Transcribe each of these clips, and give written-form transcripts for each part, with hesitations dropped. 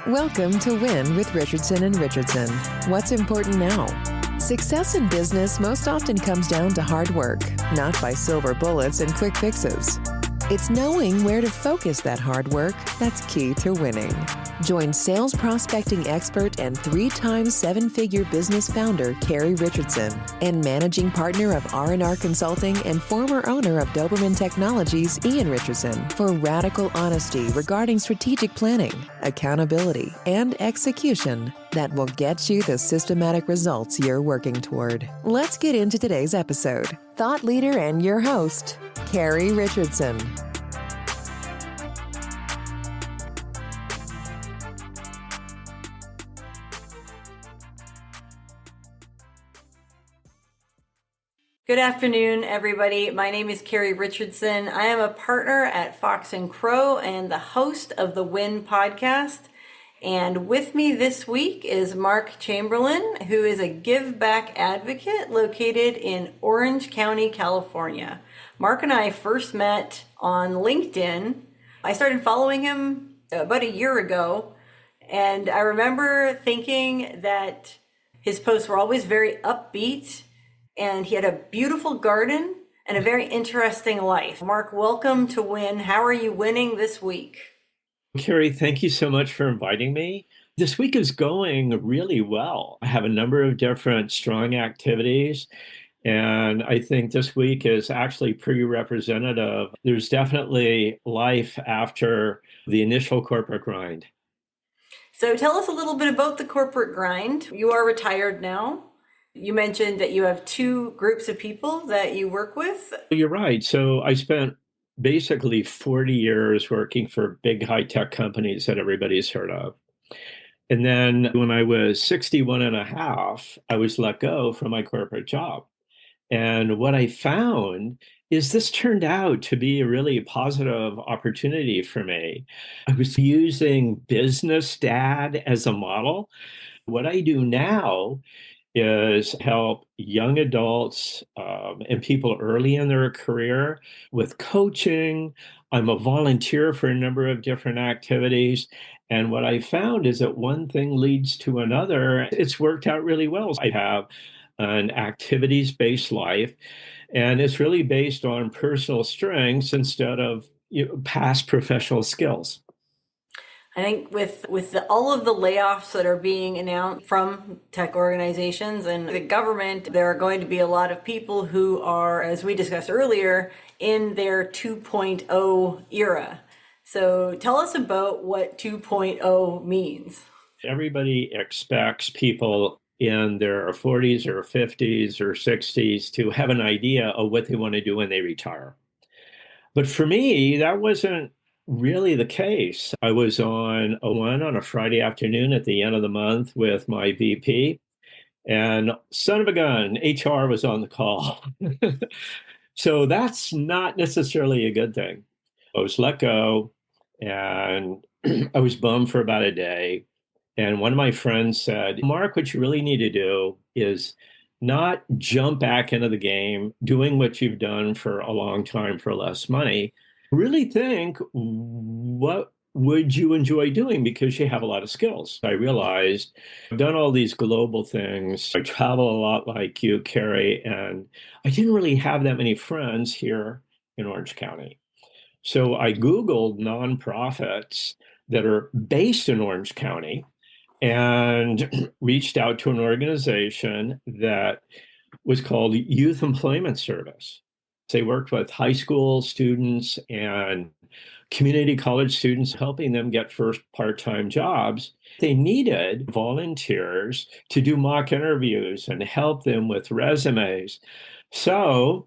Welcome to Win with Richardson and Richardson. What's important now? Success in business most often comes down to hard work, not by silver bullets and quick fixes. It's knowing where to focus that hard work that's key to winning. Join sales prospecting expert and 3-time seven-figure business founder Carrie Richardson and managing partner of R&R Consulting and former owner of Doberman Technologies, Ian Richardson, for radical honesty regarding strategic planning, accountability, and execution that will get you the systematic results you're working toward. Let's get into today's episode. Thought leader and your host, Carrie Richardson. Good afternoon, everybody. My name is Carrie Richardson. I am a partner at Fox & Crow and the host of the Win podcast. And with me this week is Mark Chamberlin, who is a give back advocate located in Orange County, California. Mark and I first met on LinkedIn. I started following him about a year ago, and I remember thinking that his posts were always very upbeat, and he had a beautiful garden and a very interesting life. Mark, welcome to Win. How are you winning this week? Carrie, thank you so much for inviting me. This week is going really well. I have a number of different strong activities, and I think this week is actually pretty representative. There's definitely life after the initial corporate grind. So tell us a little bit about the corporate grind. You are retired now. You mentioned that you have 2 groups of people that you work with. You're right. So I spent basically 40 years working for big high-tech companies that everybody's heard of. And then when I was 61 and a half, I was let go from my corporate job. And what I found is this turned out to be a really positive opportunity for me. I was using business dad as a model. What I do now is help young adults and people early in their career with coaching. I'm a volunteer for a number of different activities. And what I found is that one thing leads to another. It's worked out really well. I have an activities-based life, and it's really based on personal strengths instead of past professional skills. I think with all of the layoffs that are being announced from tech organizations and the government, there are going to be a lot of people who are, as we discussed earlier, in their 2.0 era. So tell us about what 2.0 means. Everybody expects people in their 40s or 50s or 60s to have an idea of what they want to do when they retire. But for me, that wasn't really the case. I was on a Friday afternoon at the end of the month with my VP, and son of a gun, HR was on the call. So that's not necessarily a good thing. I was let go, and I was bummed for about a day. And one of my friends said, Mark, what you really need to do is not jump back into the game, doing what you've done for a long time for less money. Really think, what would you enjoy doing, because you have a lot of skills. I realized I've done all these global things. I travel a lot like you, Carrie, and I didn't really have that many friends here in Orange County. So I Googled nonprofits that are based in Orange County and reached out to an organization that was called Youth Employment Service. They worked with high school students and community college students, helping them get first part-time jobs. They needed volunteers to do mock interviews and help them with resumes. So,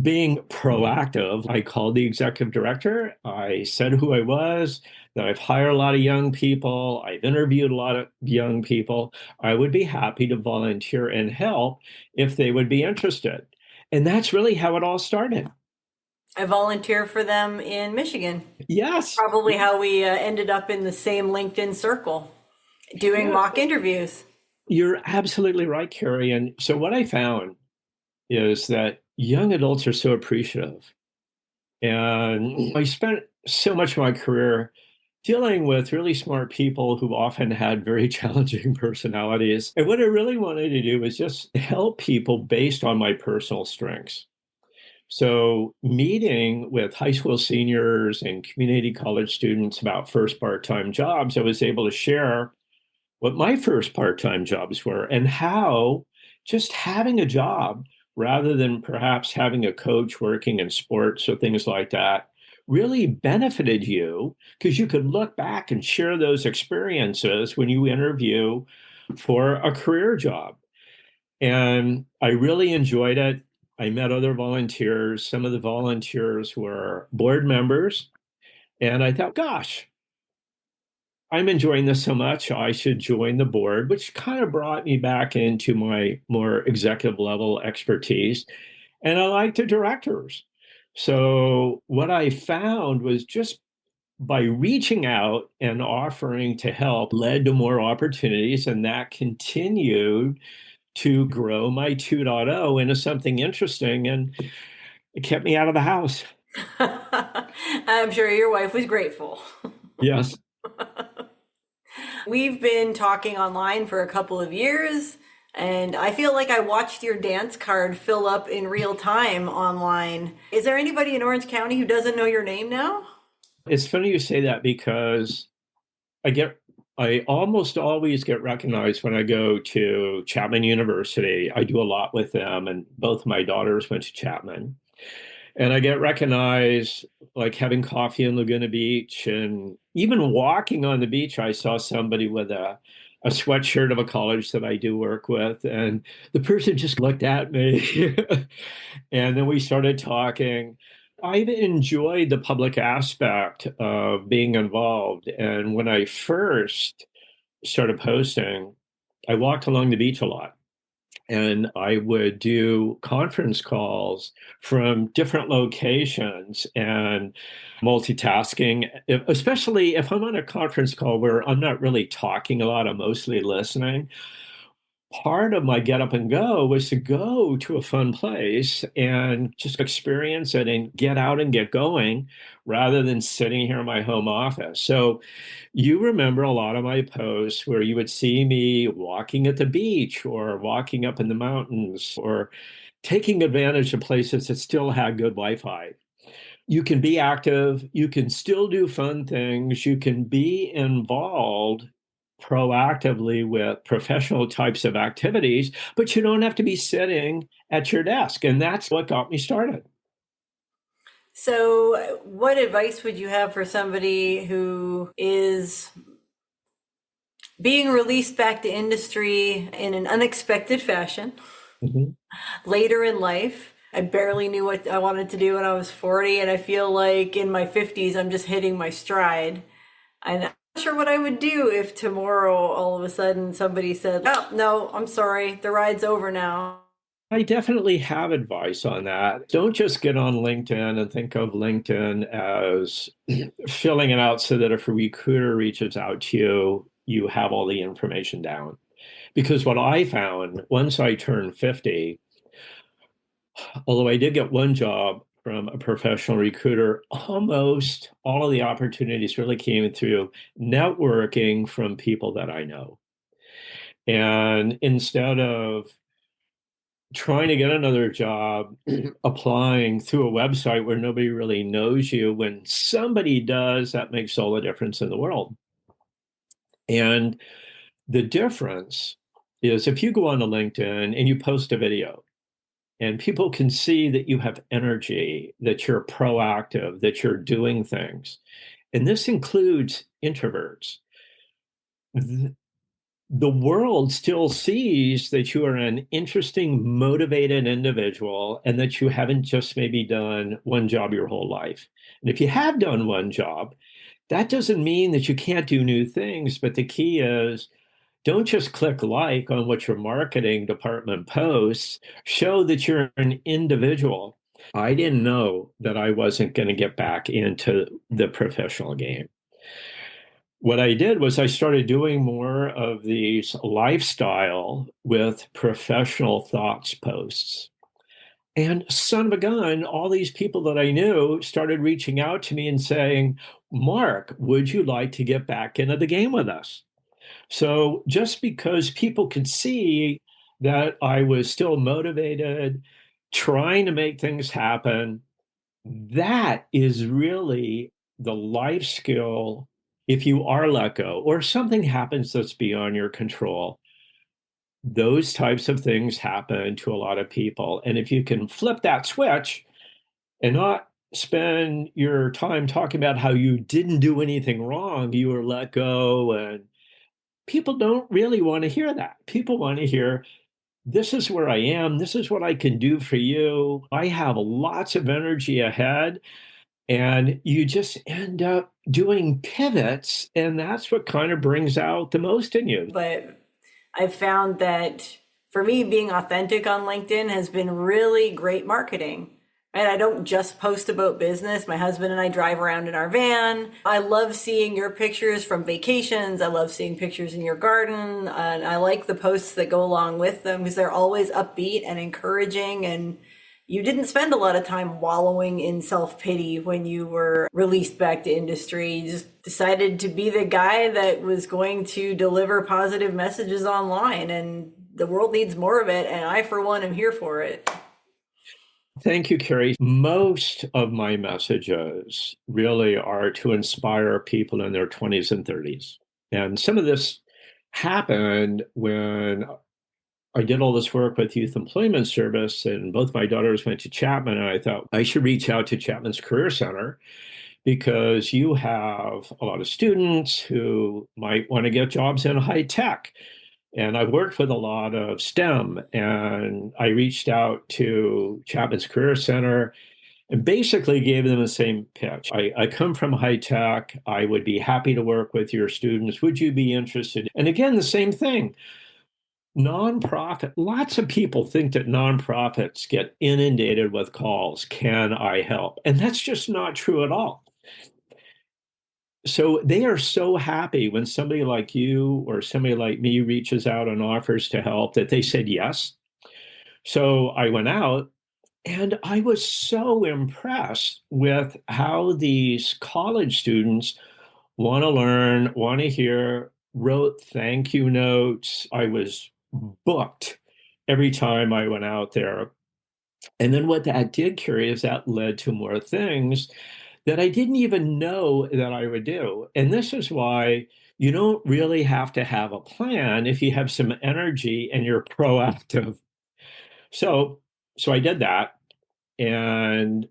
being proactive, I called the executive director. I said who I was, that I've hired a lot of young people. I've interviewed a lot of young people. I would be happy to volunteer and help if they would be interested. And that's really how it all started. I volunteer for them in Michigan. Yes. Probably how we ended up in the same LinkedIn circle, doing mock interviews. You're absolutely right, Carrie. And so what I found is that young adults are so appreciative. And I spent so much of my career dealing with really smart people who often had very challenging personalities. And what I really wanted to do was just help people based on my personal strengths. So, meeting with high school seniors and community college students about first part time jobs, I was able to share what my first part time jobs were and how just having a job rather than perhaps having a coach working in sports or things like that really benefited you because you could look back and share those experiences when you interview for a career job. And I really enjoyed it. I met other volunteers. Some of the volunteers were board members. And I thought, gosh, I'm enjoying this so much, I should join the board, which kind of brought me back into my more executive level expertise. And I like the directors. So, what I found was just by reaching out and offering to help led to more opportunities. And that continued to grow my 2.0 into something interesting. And it kept me out of the house. I'm sure your wife was grateful. Yes. We've been talking online for a couple of years, and I feel like I watched your dance card fill up in real time online. Is there anybody in Orange County who doesn't know your name now? It's funny you say that because I almost always get recognized when I go to Chapman University. I do a lot with them, and both my daughters went to Chapman. And I get recognized like having coffee in Laguna Beach, and even walking on the beach. I saw somebody with a sweatshirt of a college that I do work with, and the person just looked at me. And then we started talking. I've enjoyed the public aspect of being involved. And when I first started posting, I walked along the beach a lot and I would do conference calls from different locations and multitasking, especially if I'm on a conference call where I'm not really talking a lot, I'm mostly listening. Part of my get up and go was to go to a fun place and just experience it and get out and get going rather than sitting here in my home office. So you remember a lot of my posts where you would see me walking at the beach or walking up in the mountains or taking advantage of places that still had good Wi-Fi. You can be active, you can still do fun things, you can be involved proactively with professional types of activities, but you don't have to be sitting at your desk. And that's what got me started. So, what advice would you have for somebody who is being released back to industry in an unexpected fashion Mhm. later in life? I barely knew what I wanted to do when I was 40, and I feel like in my 50s, I'm just hitting my stride. I'm not sure what I would do if tomorrow all of a sudden somebody said, "Oh, no, I'm sorry, the ride's over now." I definitely have advice on that. Don't just get on LinkedIn and think of LinkedIn as filling it out so that if a recruiter reaches out to you, you have all the information down. Because what I found once I turned 50, although I did get one job from a professional recruiter, almost all of the opportunities really came through networking from people that I know. And instead of trying to get another job, applying through a website where nobody really knows you, when somebody does, that makes all the difference in the world. And the difference is if you go on to LinkedIn and you post a video, and people can see that you have energy, that you're proactive, that you're doing things. And this includes introverts. The world still sees that you are an interesting, motivated individual and that you haven't just maybe done one job your whole life. And if you have done one job, that doesn't mean that you can't do new things. But the key is don't just click like on what your marketing department posts, show that you're an individual. I didn't know that I wasn't going to get back into the professional game. What I did was I started doing more of these lifestyle with professional thoughts posts. And son of a gun, all these people that I knew started reaching out to me and saying, Mark, would you like to get back into the game with us? So just because people could see that I was still motivated, trying to make things happen, that is really the life skill. If you are let go or something happens that's beyond your control, those types of things happen to a lot of people. And if you can flip that switch and not spend your time talking about how you didn't do anything wrong, you were let go, and people don't really want to hear that. People want to hear, this is where I am. This is what I can do for you. I have lots of energy ahead. And you just end up doing pivots. And that's what kind of brings out the most in you. But I've found that for me, being authentic on LinkedIn has been really great marketing. And I don't just post about business. My husband and I drive around in our van. I love seeing your pictures from vacations. I love seeing pictures in your garden. And I like the posts that go along with them because they're always upbeat and encouraging. And you didn't spend a lot of time wallowing in self-pity when you were released back to industry. You just decided to be the guy that was going to deliver positive messages online. And the world needs more of it. And I, for one, am here for it. Thank you, Carrie. Most of my messages really are to inspire people in their 20s and 30s. And some of this happened when I did all this work with Youth Employment Service, and both my daughters went to Chapman, and I thought I should reach out to Chapman's Career Center because you have a lot of students who might want to get jobs in high tech. And I've worked with a lot of STEM, and I reached out to Chapman's Career Center and basically gave them the same pitch. I come from high tech. I would be happy to work with your students. Would you be interested? And again, the same thing. Nonprofit, lots of people think that nonprofits get inundated with calls. Can I help? And that's just not true at all. So they are so happy when somebody like you or somebody like me reaches out and offers to help that they said yes. So I went out and I was so impressed with how these college students want to learn, want to hear, wrote thank you notes. I was booked every time I went out there. And then what that did, Carrie, is that led to more things that I didn't even know that I would do. And this is why you don't really have to have a plan if you have some energy and you're proactive. So, so I did that. And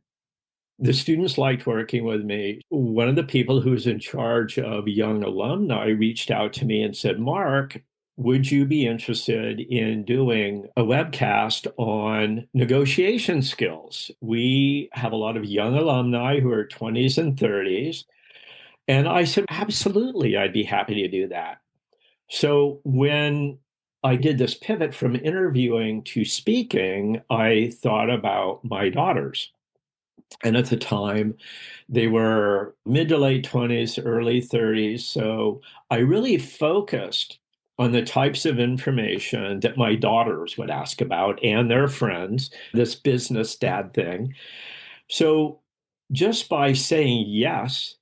the students liked working with me. One of the people who was in charge of young alumni reached out to me and said, Mark, would you be interested in doing a webcast on negotiation skills? We have a lot of young alumni who are 20s and 30s. And I said, absolutely, I'd be happy to do that. So when I did this pivot from interviewing to speaking, I thought about my daughters. And at the time, they were mid to late 20s, early 30s. So I really focused on the types of information that my daughters would ask about and their friends, this business dad thing. So just by saying yes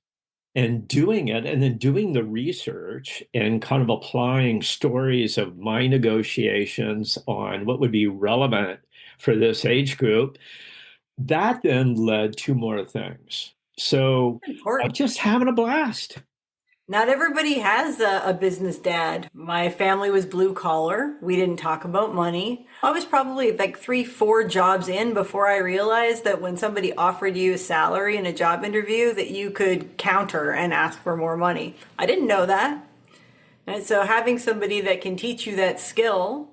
and doing it, and then doing the research and kind of applying stories of my negotiations on what would be relevant for this age group, that then led to more things. So I'm Important. just having a blast. Not everybody has a business dad. My family was blue collar. We didn't talk about money. I was probably like 3-4 jobs in before I realized that when somebody offered you a salary in a job interview that you could counter and ask for more money. I didn't know that. And so having somebody that can teach you that skill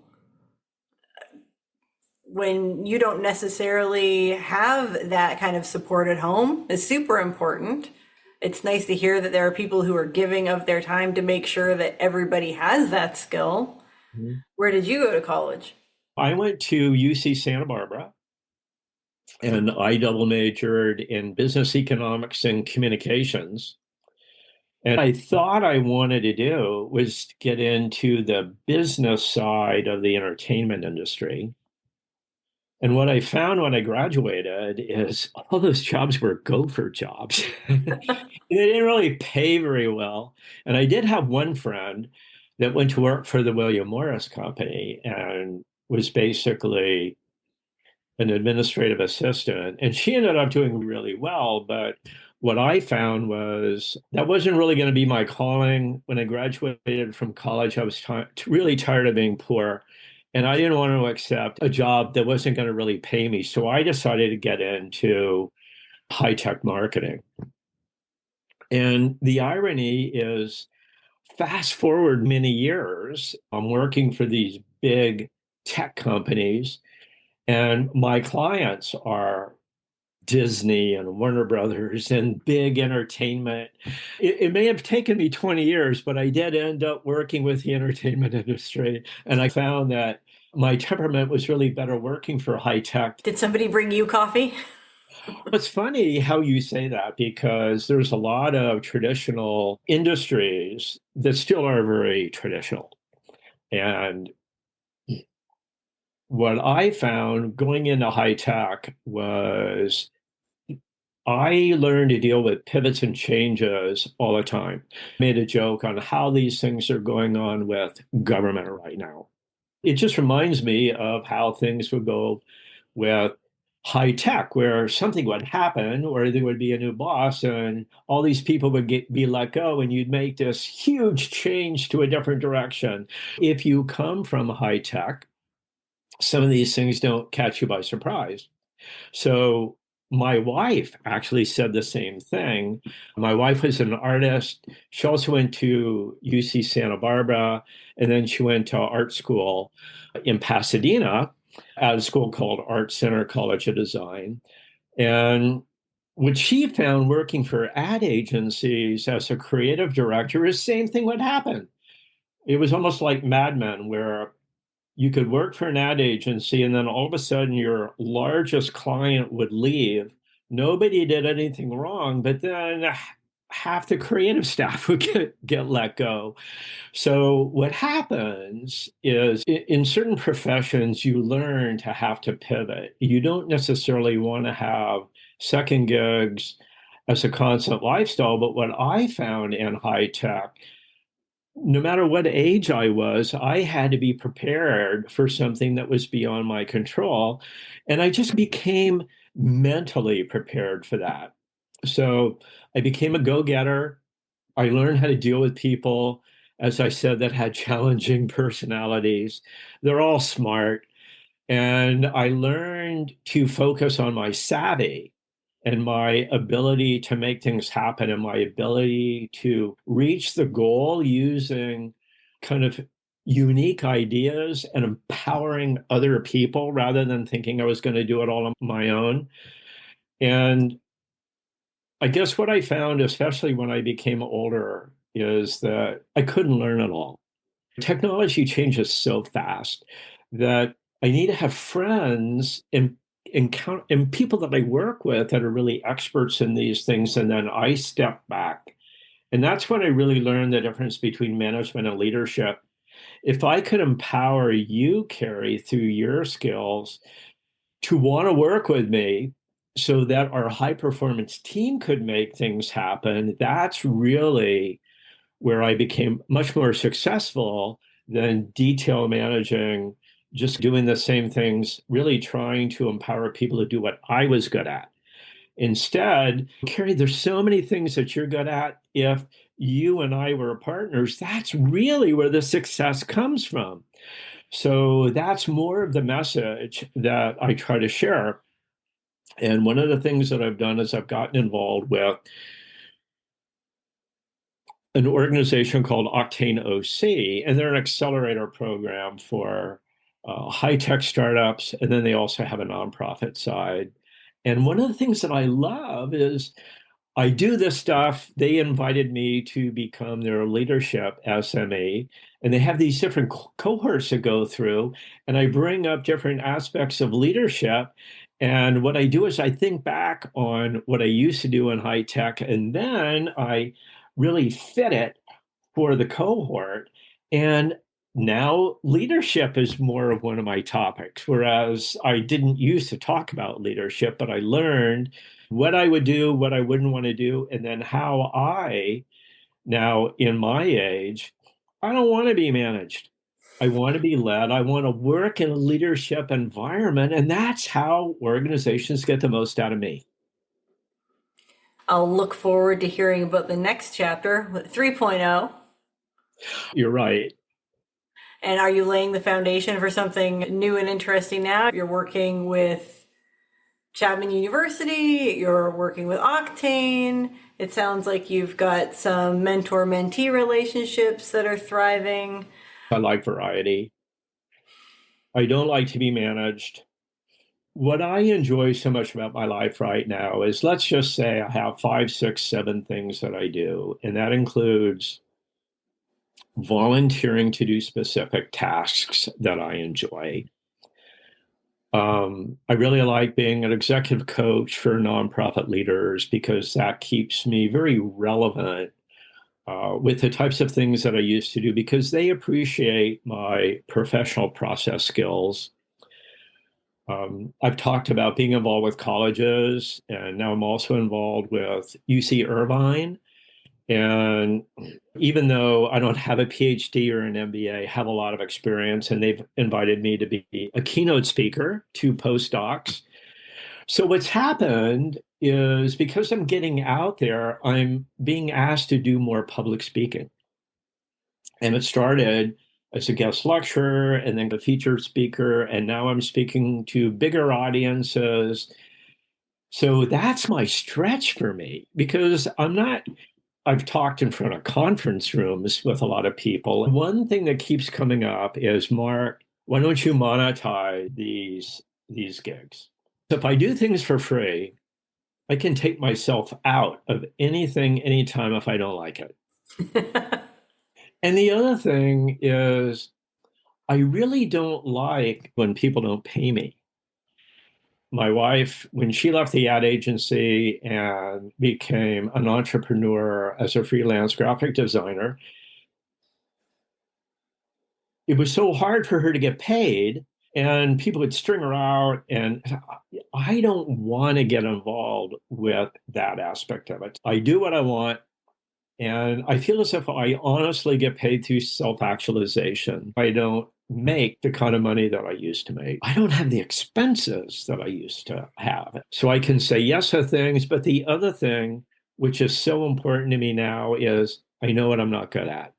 when you don't necessarily have that kind of support at home is super important. It's nice to hear that there are people who are giving of their time to make sure that everybody has that skill. Mhm. Where did you go to college? I went to UC Santa Barbara and I double majored in business economics and communications. And I thought I wanted to do was get into the business side of the entertainment industry. And what I found when I graduated is all those jobs were gopher jobs. They didn't really pay very well. And I did have one friend that went to work for the William Morris Company and was basically an administrative assistant. And she ended up doing really well. But what I found was that wasn't really going to be my calling. When I graduated from college, I was really tired of being poor. And I didn't want to accept a job that wasn't going to really pay me. So I decided to get into high tech marketing. And the irony is, fast forward many years, I'm working for these big tech companies, and my clients are Disney and Warner Brothers and big entertainment. It may have taken me 20 years, but I did end up working with the entertainment industry. And I found that my temperament was really better working for high tech. Did somebody bring you coffee? It's funny how you say that because there's a lot of traditional industries that still are very traditional. And what I found going into high tech was I learned to deal with pivots and changes all the time. Made a joke on how these things are going on with government right now. It just reminds me of how things would go with high tech, where something would happen, or there would be a new boss, and all these people would be let go, and you'd make this huge change to a different direction. If you come from high tech, some of these things don't catch you by surprise. So my wife actually said the same thing. My wife was an artist. She also went to UC Santa Barbara, and then she went to art school in Pasadena at a school called Art Center College of Design. And what she found working for ad agencies as a creative director is the same thing would happen. It was almost like Mad Men, where you could work for an ad agency and then all of a sudden your largest client would leave. Nobody did anything wrong, but then half the creative staff would get let go. So what happens is in certain professions, you learn to have to pivot. You don't necessarily want to have second gigs as a constant lifestyle. But what I found in high tech, no matter what age I was, I had to be prepared for something that was beyond my control. And I just became mentally prepared for that. So I became a go getter. I learned how to deal with people, as I said, that had challenging personalities. They're all smart. And I learned to focus on my savvy and my ability to make things happen and my ability to reach the goal using kind of unique ideas and empowering other people rather than thinking I was going to do it all on my own. And I guess what I found, especially when I became older, is that I couldn't learn it all. Technology changes so fast that I need to have friends and people that I work with that are really experts in these things, and then I step back. And that's when I really learned the difference between management and leadership. If I could empower you, Carrie, through your skills to want to work with me so that our high performance team could make things happen, that's really where I became much more successful than detail managing, just doing the same things, really trying to empower people to do what I was good at. Instead, Carrie, there's so many things that you're good at. If you and I were partners, that's really where the success comes from. So that's more of the message that I try to share. And one of the things that I've done is I've gotten involved with an organization called Octane OC, and they're an accelerator program for high tech startups. And then they also have a nonprofit side. And one of the things that I love is I do this stuff. They invited me to become their leadership SME, and they have these different cohorts to go through. And I bring up different aspects of leadership. And what I do is I think back on what I used to do in high tech, and then I really fit it for the cohort. And Now leadership is more of one of my topics, whereas I didn't used to talk about leadership, but I learned what I would do, what I wouldn't want to do, and then how I, now in my age, I don't want to be managed. I want to be led. I want to work in a leadership environment. And that's how organizations get the most out of me. I'll look forward to hearing about the next chapter, 3.0. You're right. And are you laying the foundation for something new and interesting now? You're working with Chapman University, you're working with Octane. It sounds like you've got some mentor-mentee relationships that are thriving. I like variety. I don't like to be managed. What I enjoy so much about my life right now is, let's just say I have 5, 6, 7 things that I do, and that includes volunteering to do specific tasks that I enjoy. I really like being an executive coach for nonprofit leaders because that keeps me very relevant with the types of things that I used to do, because they appreciate my professional process skills. I've talked about being involved with colleges, and now I'm also involved with UC Irvine. And even though I don't have a PhD or an MBA, I have a lot of experience, and they've invited me to be a keynote speaker to postdocs. So what's happened is, because I'm getting out there, I'm being asked to do more public speaking. And it started as a guest lecturer and then a featured speaker, and now I'm speaking to bigger audiences. So that's my stretch for me, because I've talked in front of conference rooms with a lot of people. One thing that keeps coming up is, Mark, why don't you monetize these gigs? So if I do things for free, I can take myself out of anything, anytime, if I don't like it. And the other thing is, I really don't like when people don't pay me. My wife, when she left the ad agency and became an entrepreneur as a freelance graphic designer, it was so hard for her to get paid, and people would string her out. And I don't want to get involved with that aspect of it. I do what I want. And I feel as if I honestly get paid through self-actualization. I don't make the kind of money that I used to make. I don't have the expenses that I used to have. So I can say yes to things. But the other thing, which is so important to me now, is I know what I'm not good at.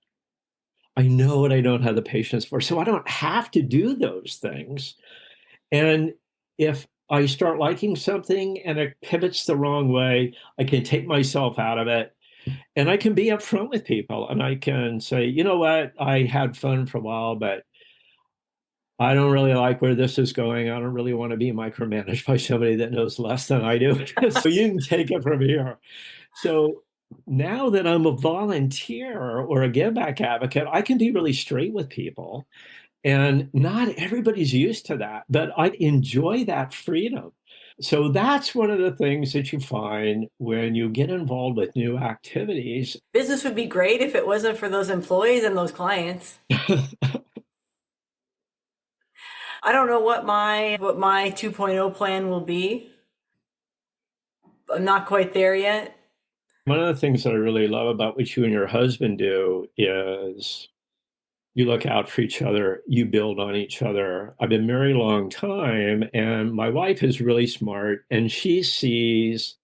I know what I don't have the patience for. So I don't have to do those things. And if I start liking something and it pivots the wrong way, I can take myself out of it. And I can be upfront with people, and I can say, you know what, I had fun for a while, but I don't really like where this is going. I don't really want to be micromanaged by somebody that knows less than I do. So you can take it from here. So now that I'm a volunteer or a give back advocate, I can be really straight with people. And not everybody's used to that, but I enjoy that freedom. So that's one of the things that you find when you get involved with new activities. Business would be great if it wasn't for those employees and those clients. I don't know what my 2.0 plan will be. I'm not quite there yet. One of the things that I really love about what you and your husband do is you look out for each other, you build on each other. I've been married a long time, and my wife is really smart, and she sees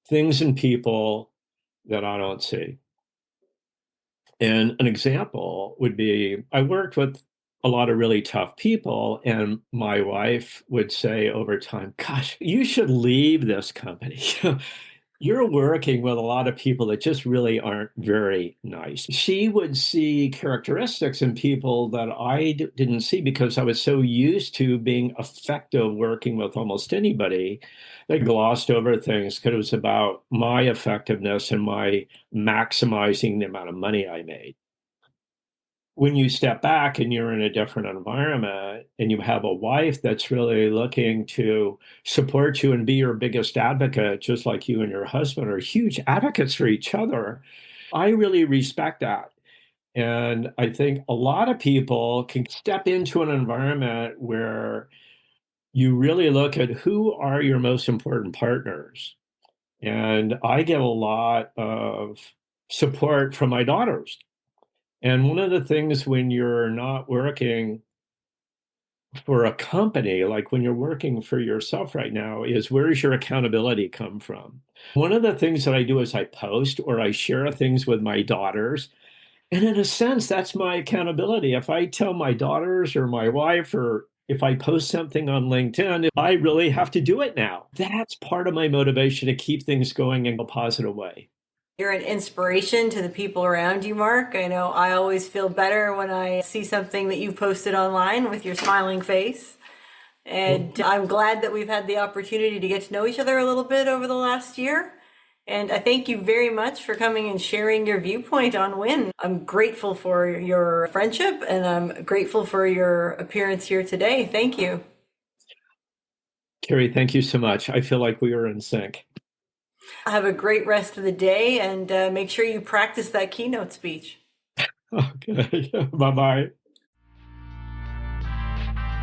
things in people that I don't see. And an example would be, I worked with a lot of really tough people, and my wife would say over time, gosh, you should leave this company. You're working with a lot of people that just really aren't very nice. She would see characteristics in people that I didn't see, because I was so used to being effective working with almost anybody. They glossed over things because it was about my effectiveness and my maximizing the amount of money I made. When you step back and you're in a different environment and you have a wife that's really looking to support you and be your biggest advocate, just like you and your husband are huge advocates for each other, I really respect that. And I think a lot of people can step into an environment where you really look at who are your most important partners. And I get a lot of support from my daughters. And one of the things when you're not working for a company, like when you're working for yourself right now, is where does your accountability come from? One of the things that I do is I post or I share things with my daughters. And in a sense, that's my accountability. If I tell my daughters or my wife, or if I post something on LinkedIn, I really have to do it now. That's part of my motivation to keep things going in a positive way. You're an inspiration to the people around you, Mark. I know I always feel better when I see something that you posted online with your smiling face. And I'm glad that we've had the opportunity to get to know each other a little bit over the last year. And I thank you very much for coming and sharing your viewpoint on Win. I'm grateful for your friendship and I'm grateful for your appearance here today. Thank you. Carrie, thank you so much. I feel like we are in sync. Have a great rest of the day and make sure you practice that keynote speech. Okay, bye-bye.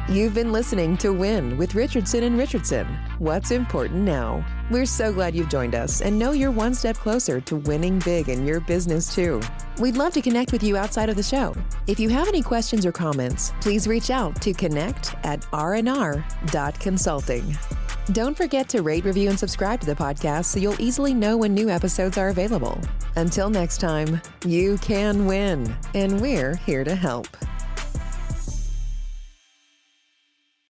You've been listening to Win with Richardson and Richardson. What's important now? We're so glad you've joined us and know you're one step closer to winning big in your business too. We'd love to connect with you outside of the show. If you have any questions or comments, please reach out to connect@rnr.consulting. Don't forget to rate, review, and subscribe to the podcast so you'll easily know when new episodes are available. Until next time, you can win, and we're here to help.